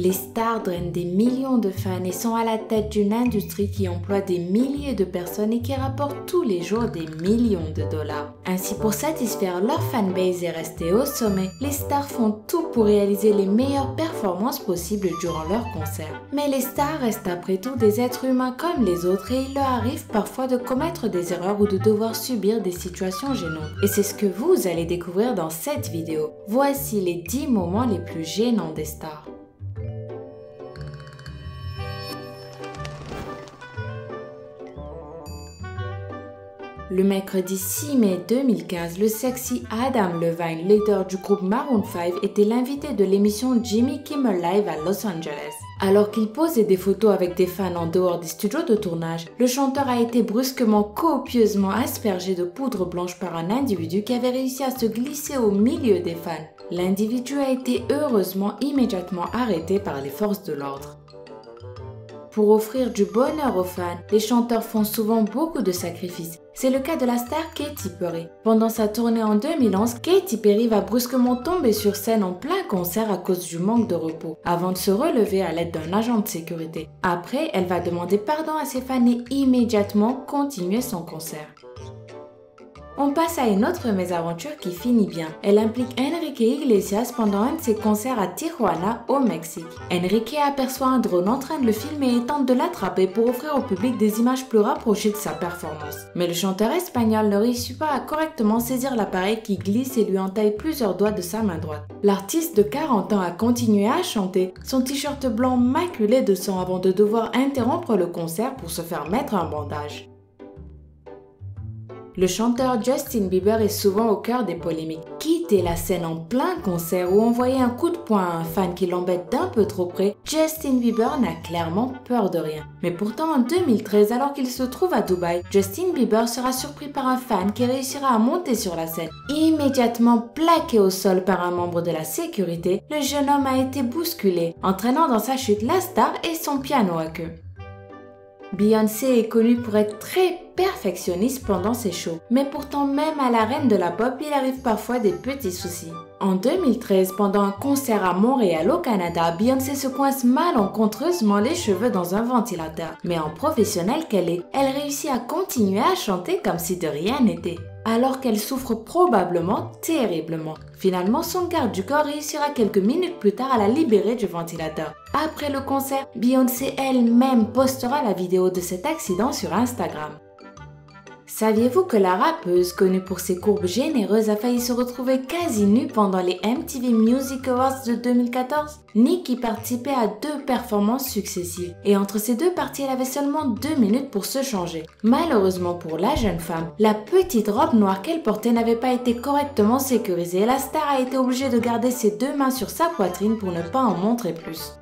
Les stars drainent des millions de fans et sont à la tête d'une industrie qui emploie des milliers de personnes et qui rapporte tous les jours des millions de dollars. Ainsi, pour satisfaire leur fanbase et rester au sommet, les stars font tout pour réaliser les meilleures performances possibles durant leurs concerts. Mais les stars restent après tout des êtres humains comme les autres et il leur arrive parfois de commettre des erreurs ou de devoir subir des situations gênantes. Et c'est ce que vous allez découvrir dans cette vidéo. Voici les 10 moments les plus gênants des stars. Le mercredi 6 mai 2015, le sexy Adam Levine, leader du groupe Maroon 5, était l'invité de l'émission Jimmy Kimmel Live à Los Angeles. Alors qu'il posait des photos avec des fans en dehors des studios de tournage, le chanteur a été brusquement, copieusement aspergé de poudre blanche par un individu qui avait réussi à se glisser au milieu des fans. L'individu a été heureusement immédiatement arrêté par les forces de l'ordre. Pour offrir du bonheur aux fans, les chanteurs font souvent beaucoup de sacrifices. C'est le cas de la star Katy Perry. Pendant sa tournée en 2011, Katy Perry va brusquement tomber sur scène en plein concert à cause du manque de repos, avant de se relever à l'aide d'un agent de sécurité. Après, elle va demander pardon à ses fans et immédiatement continuer son concert. On passe à une autre mésaventure qui finit bien. Elle implique Enrique Iglesias pendant un de ses concerts à Tijuana, au Mexique. Enrique aperçoit un drone en train de le filmer et tente de l'attraper pour offrir au public des images plus rapprochées de sa performance. Mais le chanteur espagnol ne réussit pas à correctement saisir l'appareil qui glisse et lui entaille plusieurs doigts de sa main droite. L'artiste de 40 ans a continué à chanter, son t-shirt blanc maculé de sang avant de devoir interrompre le concert pour se faire mettre un bandage. Le chanteur Justin Bieber est souvent au cœur des polémiques. Quitter la scène en plein concert ou envoyer un coup de poing à un fan qui l'embête d'un peu trop près, Justin Bieber n'a clairement peur de rien. Mais pourtant en 2013, alors qu'il se trouve à Dubaï, Justin Bieber sera surpris par un fan qui réussira à monter sur la scène. Immédiatement plaqué au sol par un membre de la sécurité, le jeune homme a été bousculé, entraînant dans sa chute la star et son piano à queue. Beyoncé est connue pour être très perfectionniste pendant ses shows, mais pourtant même à la reine de la pop, il arrive parfois des petits soucis. En 2013, pendant un concert à Montréal au Canada, Beyoncé se coince malencontreusement les cheveux dans un ventilateur. Mais en professionnelle qu'elle est, elle réussit à continuer à chanter comme si de rien n'était. Alors qu'elle souffre probablement terriblement. Finalement, son garde du corps réussira quelques minutes plus tard à la libérer du ventilateur. Après le concert, Beyoncé elle-même postera la vidéo de cet accident sur Instagram. Saviez-vous que la rappeuse, connue pour ses courbes généreuses, a failli se retrouver quasi nue pendant les MTV Music Awards de 2014 ? Nicki participait à 2 performances successives et entre ces 2 parties, elle avait seulement 2 minutes pour se changer. Malheureusement pour la jeune femme, la petite robe noire qu'elle portait n'avait pas été correctement sécurisée et la star a été obligée de garder ses 2 mains sur sa poitrine pour ne pas en montrer plus.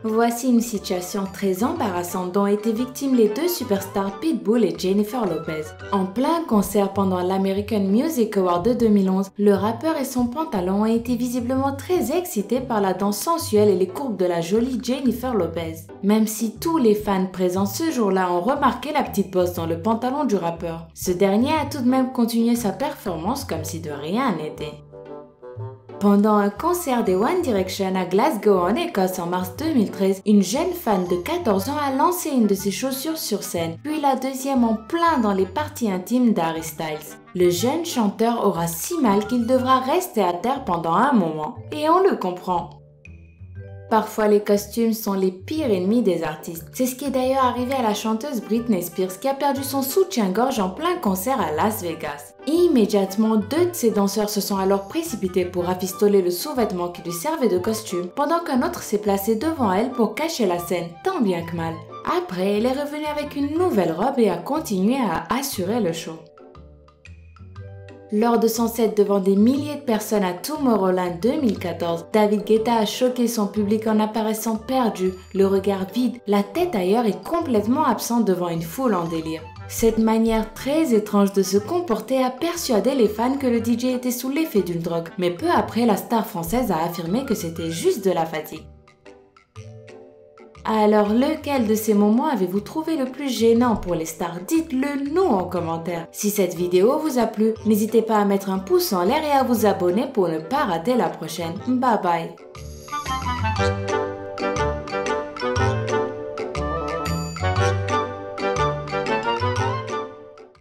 Voici une situation très embarrassante dont étaient victimes les 2 superstars Pitbull et Jennifer Lopez. En plein concert pendant l'American Music Award de 2011, le rappeur et son pantalon ont été visiblement très excités par la danse sensuelle et les courbes de la jolie Jennifer Lopez. Même si tous les fans présents ce jour-là ont remarqué la petite bosse dans le pantalon du rappeur, ce dernier a tout de même continué sa performance comme si de rien n'était. Pendant un concert des One Direction à Glasgow en Écosse en mars 2013, une jeune fan de 14 ans a lancé une de ses chaussures sur scène, puis la deuxième en plein dans les parties intimes d'Harry Styles. Le jeune chanteur aura si mal qu'il devra rester à terre pendant un moment, et on le comprend. Parfois, les costumes sont les pires ennemis des artistes. C'est ce qui est d'ailleurs arrivé à la chanteuse Britney Spears qui a perdu son soutien-gorge en plein concert à Las Vegas. Immédiatement, 2 de ses danseurs se sont alors précipités pour rafistoler le sous-vêtement qui lui servait de costume, pendant qu'un autre s'est placé devant elle pour cacher la scène, tant bien que mal. Après, elle est revenue avec une nouvelle robe et a continué à assurer le show. Lors de son set devant des milliers de personnes à Tomorrowland 2014, David Guetta a choqué son public en apparaissant perdu, le regard vide, la tête ailleurs et complètement absent devant une foule en délire. Cette manière très étrange de se comporter a persuadé les fans que le DJ était sous l'effet d'une drogue, mais peu après, la star française a affirmé que c'était juste de la fatigue. Alors, lequel de ces moments avez-vous trouvé le plus gênant pour les stars? Dites-le nous en commentaire. Si cette vidéo vous a plu, n'hésitez pas à mettre un pouce en l'air et à vous abonner pour ne pas rater la prochaine. Bye bye!